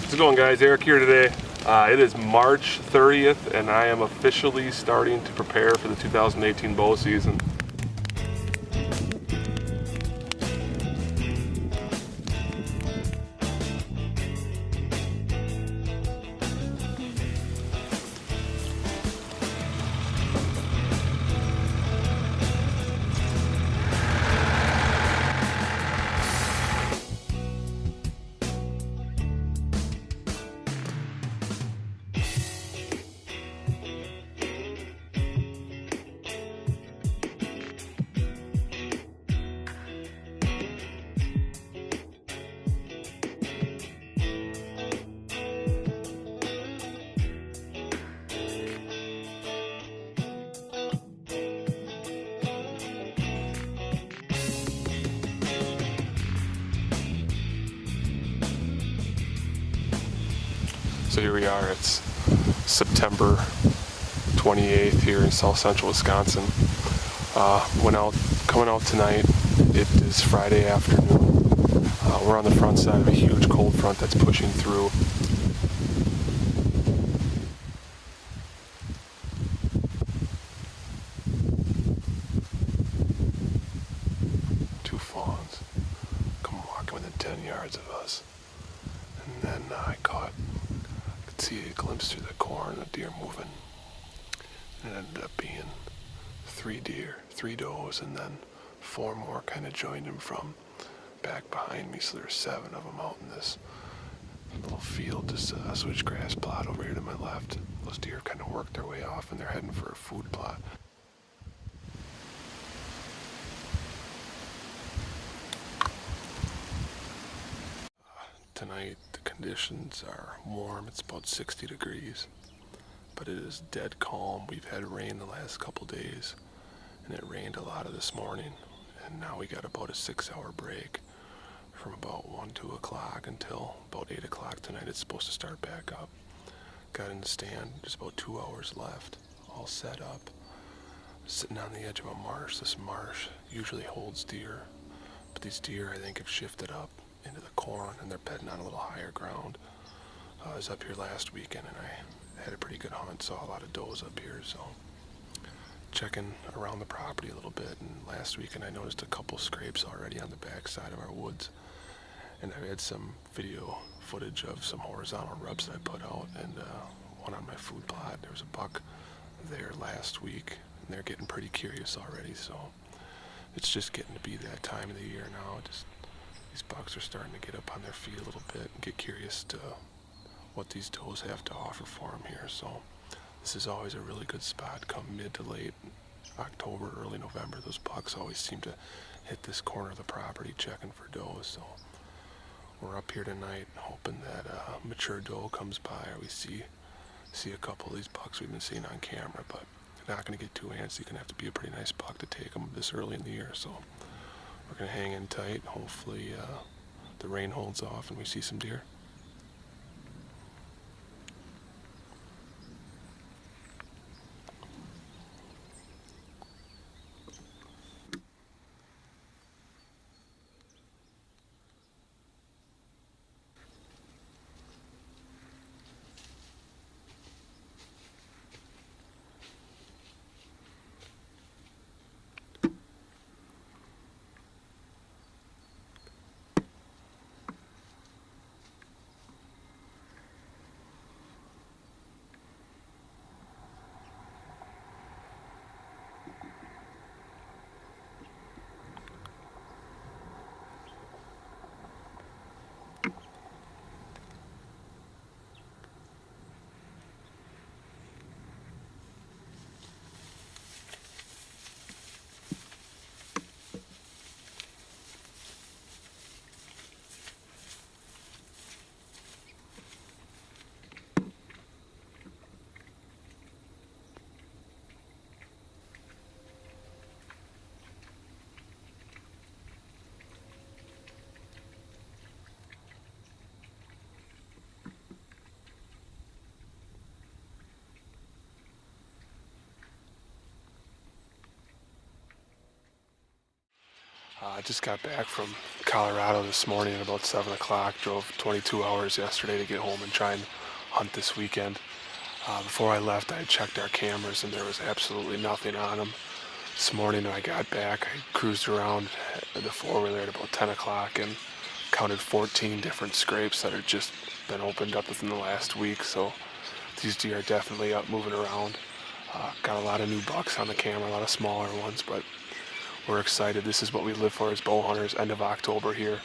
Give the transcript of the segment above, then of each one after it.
How's it going, guys? Eric here today. It is March 30th and I am officially starting to prepare for the 2018 bow season. So here we are, it's September 28th here in south central Wisconsin. Coming out tonight. It is Friday afternoon. We're on the front side of a huge cold front that's pushing through. Two fawns come walking within 10 yards of us. And then I could see a glimpse through the corn, a deer moving. And it ended up being 3 deer, 3 does, and then 4 more kind of joined him from back behind me. So there's 7 of them out in this little field, this switchgrass plot over here to my left. Those deer kind of worked their way off and they're heading for a food plot. Tonight the conditions are warm, it's about 60 degrees, but it is dead calm. We've had rain the last couple days, and it rained a lot of this morning, and now we got about a 6-hour break from about 2 o'clock until about 8 o'clock tonight. It's supposed to start back up. Got in the stand, there's about 2 hours left, all set up. Sitting on the edge of a marsh. This marsh usually holds deer, but these deer I think have shifted up into the corn and they're bedding on a little higher ground. I was up here last weekend and I had a pretty good hunt, saw a lot of does up here, so checking around the property a little bit. And last weekend I noticed a couple scrapes already on the back side of our woods, and I had some video footage of some horizontal rubs that I put out, and one on my food plot. There was a buck there last week and they're getting pretty curious already, so it's just getting to be that time of the year now. These bucks are starting to get up on their feet a little bit and get curious to what these does have to offer for them here. So this is always a really good spot come mid to late October, early November. Those bucks always seem to hit this corner of the property checking for does. So we're up here tonight hoping that a mature doe comes by, or we see a couple of these bucks we've been seeing on camera, but they're not going to get too antsy. Going to have to be a pretty nice buck to take them this early in the year. So we're going to hang in tight. Hopefully the rain holds off and we see some deer. I just got back from Colorado this morning at about 7 o'clock. Drove 22 hours yesterday to get home and try and hunt this weekend. Before I left, I checked our cameras and there was absolutely nothing on them. This morning when I got back, I cruised around the four-wheeler at about 10 o'clock and counted 14 different scrapes that had just been opened up within the last week. So these deer are definitely up moving around. Got a lot of new bucks on the camera, a lot of smaller ones, but we're excited. This is what we live for as bow hunters. End of October here.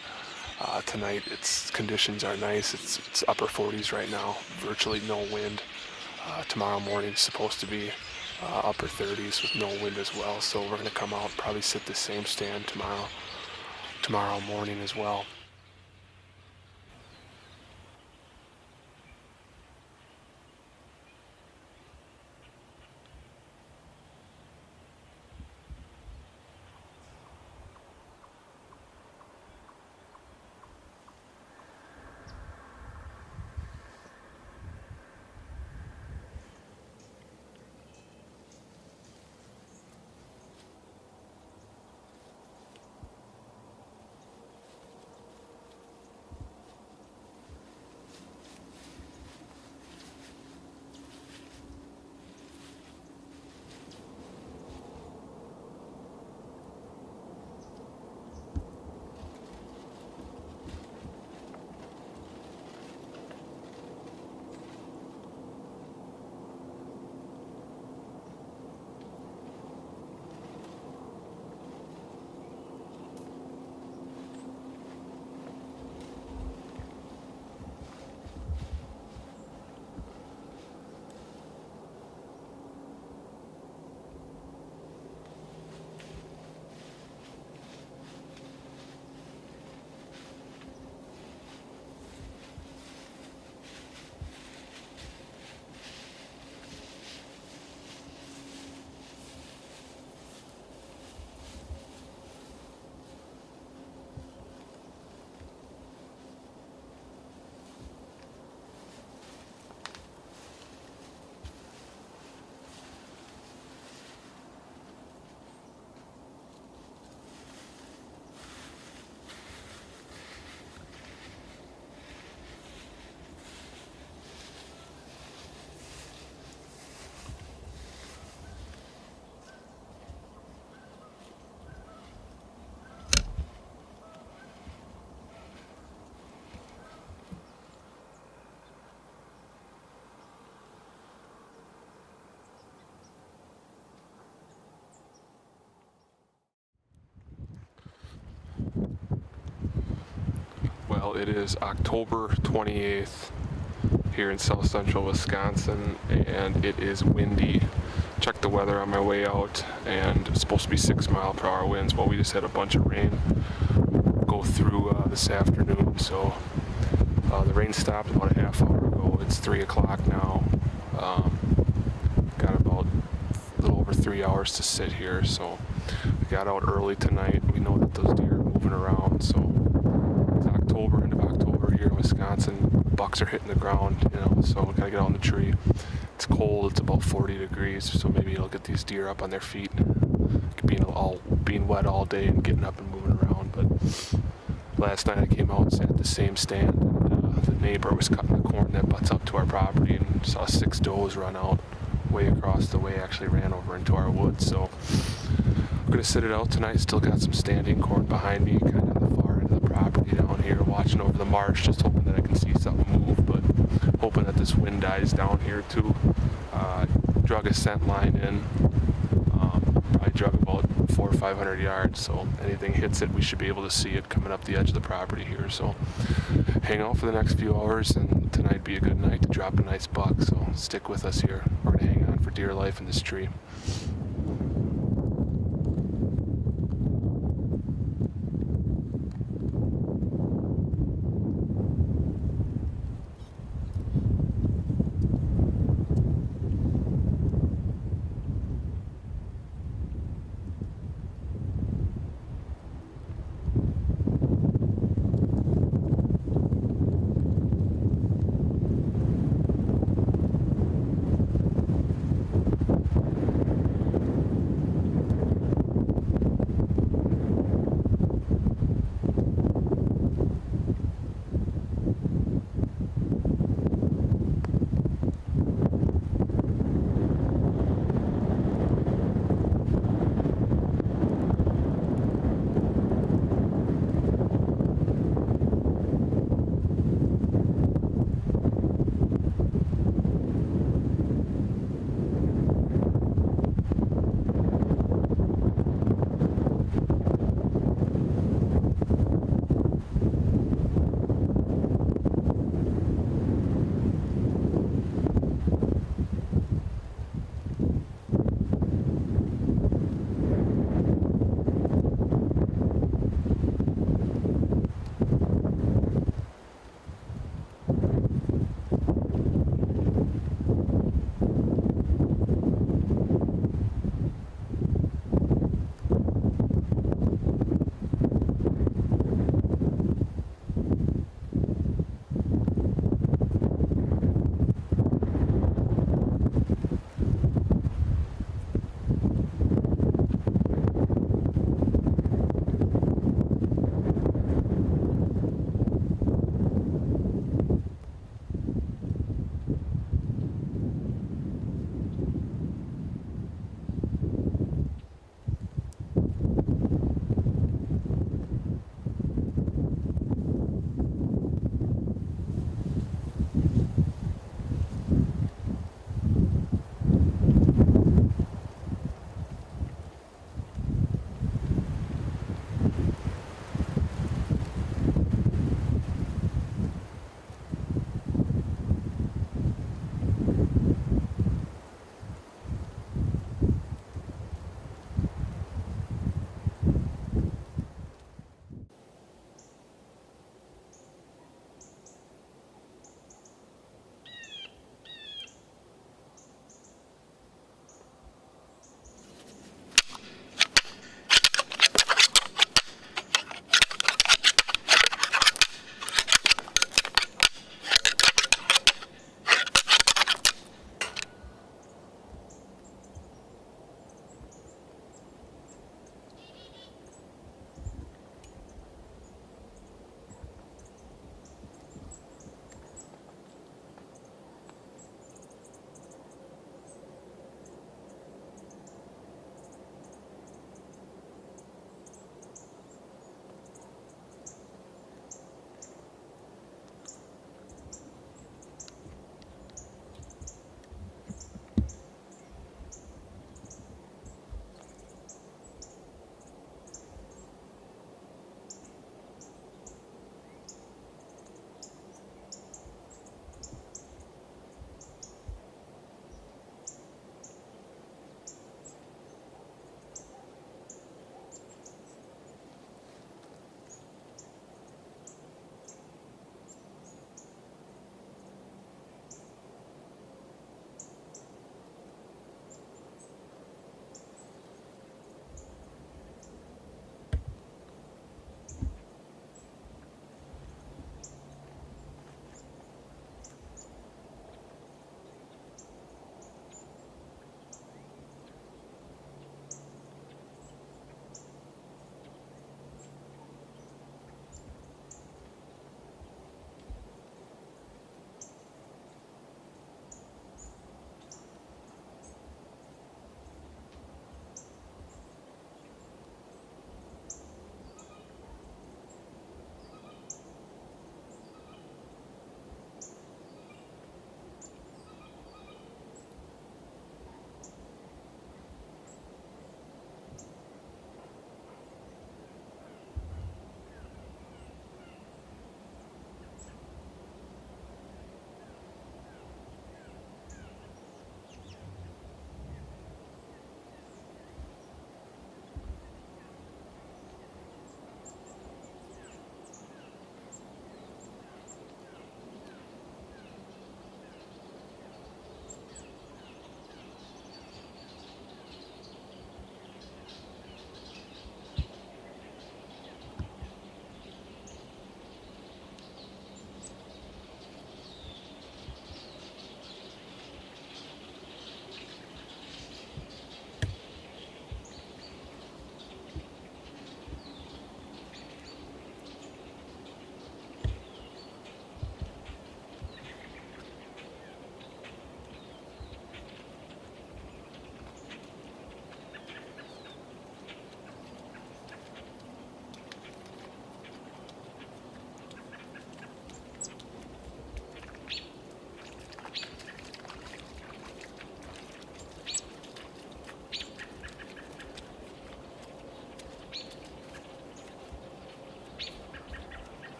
Tonight, conditions are nice. It's upper 40s right now, virtually no wind. Tomorrow morning is supposed to be upper 30s with no wind as well. So we're going to come out and probably sit the same stand tomorrow morning as well. Well, it is October 28th here in south central Wisconsin, and it is windy. Checked the weather on my way out, and it's supposed to be 6-mile-per-hour winds. Well, we just had a bunch of rain go through this afternoon, so the rain stopped about a half hour ago. It's 3 o'clock now. Got about a little over 3 hours to sit here, so we got out early tonight. We know that those deer are moving around, so it's October, end of October here in Wisconsin. Bucks are hitting the ground, so we gotta get out in the tree. It's cold, it's about 40 degrees, so maybe it'll get these deer up on their feet. Being wet all day and getting up and moving around. But last night I came out and sat at the same stand, and the neighbor was cutting the corn that butts up to our property and saw 6 does run out way across the way, actually ran over into our woods. So I'm gonna sit it out tonight. Still got some standing corn behind me, kind of the far end of the property down here, watching over the marsh, just hoping that I can see something move, but hoping that this wind dies down here too. Drug a scent line in, probably drug about 400 or 500 yards, so anything hits it, we should be able to see it coming up the edge of the property here. So hang out for the next few hours, and tonight be a good night to drop a nice buck, so stick with us here. We're gonna hang on for dear life in this tree.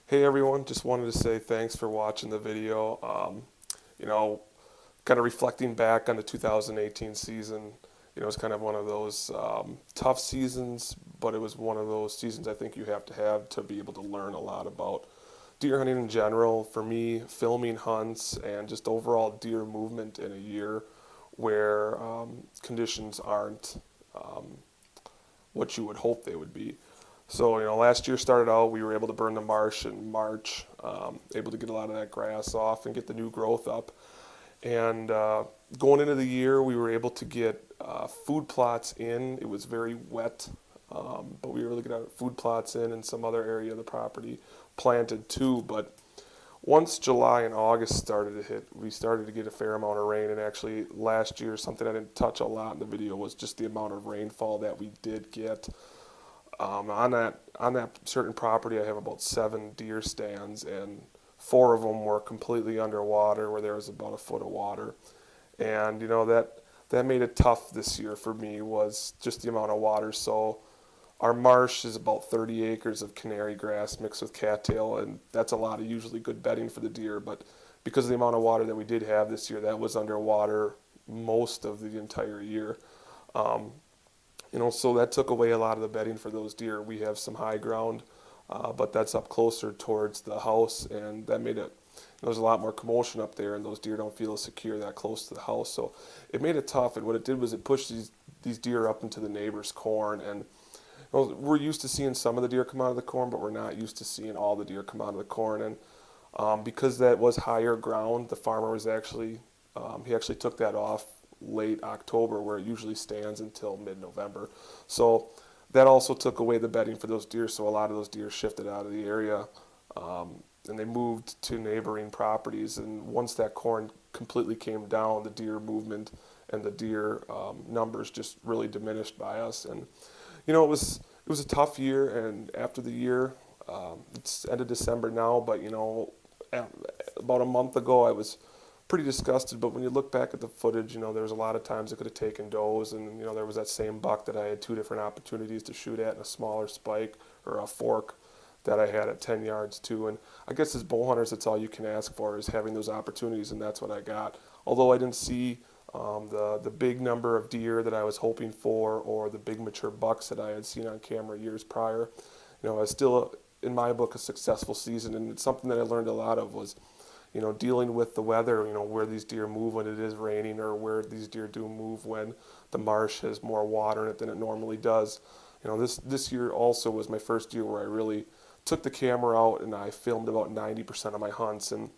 Hey everyone, just wanted to say thanks for watching the video. You know, kind of reflecting back on the 2018 season, it's kind of one of those tough seasons, but it was one of those seasons I think you have to be able to learn a lot about deer hunting in general. For me, filming hunts and just overall deer movement in a year where conditions aren't what you would hope they would be. So, last year started out, we were able to burn the marsh in March, able to get a lot of that grass off and get the new growth up. And going into the year, we were able to get food plots in. It was very wet, but we were able to get our food plots in some other area of the property planted too. But once July and August started to hit, we started to get a fair amount of rain. And actually, last year, something I didn't touch a lot in the video was just the amount of rainfall that we did get. On that certain property, I have about 7 deer stands, and 4 of them were completely underwater, where there was about a foot of water. And that made it tough this year for me, was just the amount of water. So our marsh is about 30 acres of canary grass mixed with cattail, and that's a lot of usually good bedding for the deer. But because of the amount of water that we did have this year, that was underwater most of the entire year. Um, so that took away a lot of the bedding for those deer. We have some high ground, but that's up closer towards the house, and that made it, there's a lot more commotion up there, and those deer don't feel as secure that close to the house. So it made it tough, and what it did was it pushed these deer up into the neighbor's corn. And we're used to seeing some of the deer come out of the corn, but we're not used to seeing all the deer come out of the corn. And because that was higher ground, the farmer was he actually took that off late October, where it usually stands until mid-November. So that also took away the bedding for those deer, so a lot of those deer shifted out of the area, and they moved to neighboring properties. And once that corn completely came down, the deer movement and the deer numbers just really diminished by us. And it was a tough year. And after the year, it's end of December now, but about a month ago I was pretty disgusted. But when you look back at the footage, there was a lot of times it could have taken does, and there was that same buck that I had 2 different opportunities to shoot at, and a smaller spike or a fork that I had at 10 yards too. And I guess as bow hunters, that's all you can ask for, is having those opportunities, and that's what I got. Although I didn't see the big number of deer that I was hoping for, or the big mature bucks that I had seen on camera years prior, I was still, in my book, a successful season. And it's something that I learned a lot of was dealing with the weather, where these deer move when it is raining, or where these deer do move when the marsh has more water in it than it normally does. This year also was my first year where I really took the camera out and I filmed about 90% of my hunts. And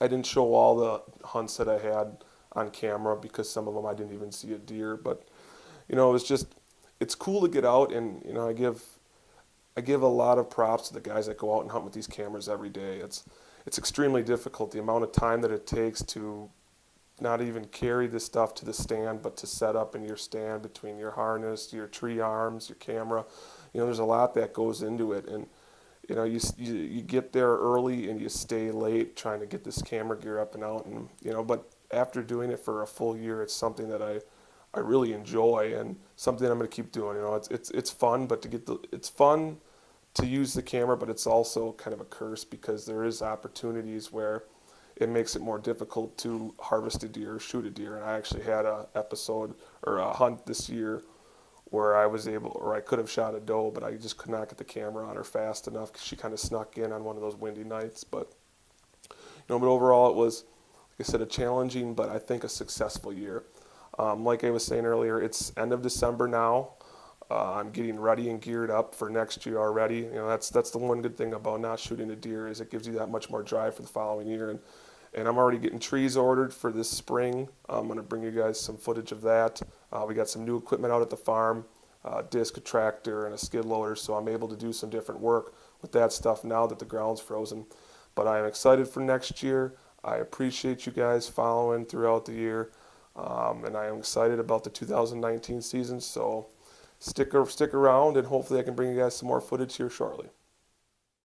I didn't show all the hunts that I had on camera, because some of them I didn't even see a deer. But it's cool to get out, and I give a lot of props to the guys that go out and hunt with these cameras every day. It's extremely difficult, the amount of time that it takes to not even carry this stuff to the stand, but to set up in your stand between your harness, your tree arms, your camera. There's a lot that goes into it. And you get there early and you stay late trying to get this camera gear up and out. And but after doing it for a full year, it's something that I really enjoy, and something I'm going to keep doing. It's fun, but it's fun to use the camera, but it's also kind of a curse, because there is opportunities where it makes it more difficult to harvest a deer, shoot a deer. And I actually had a episode or a hunt this year where I could have shot a doe, but I just could not get the camera on her fast enough, because she kind of snuck in on one of those windy nights. But but overall it was, like I said, a challenging, but I think a successful year. Like I was saying earlier, it's end of December now. I'm getting ready and geared up for next year already. That's the one good thing about not shooting a deer, is it gives you that much more drive for the following year. And I'm already getting trees ordered for this spring. I'm going to bring you guys some footage of that. We got some new equipment out at the farm, a disc, a tractor, and a skid loader, so I'm able to do some different work with that stuff now that the ground's frozen. But I am excited for next year. I appreciate you guys following throughout the year, and I am excited about the 2019 season. So stick around, and hopefully I can bring you guys some more footage here shortly.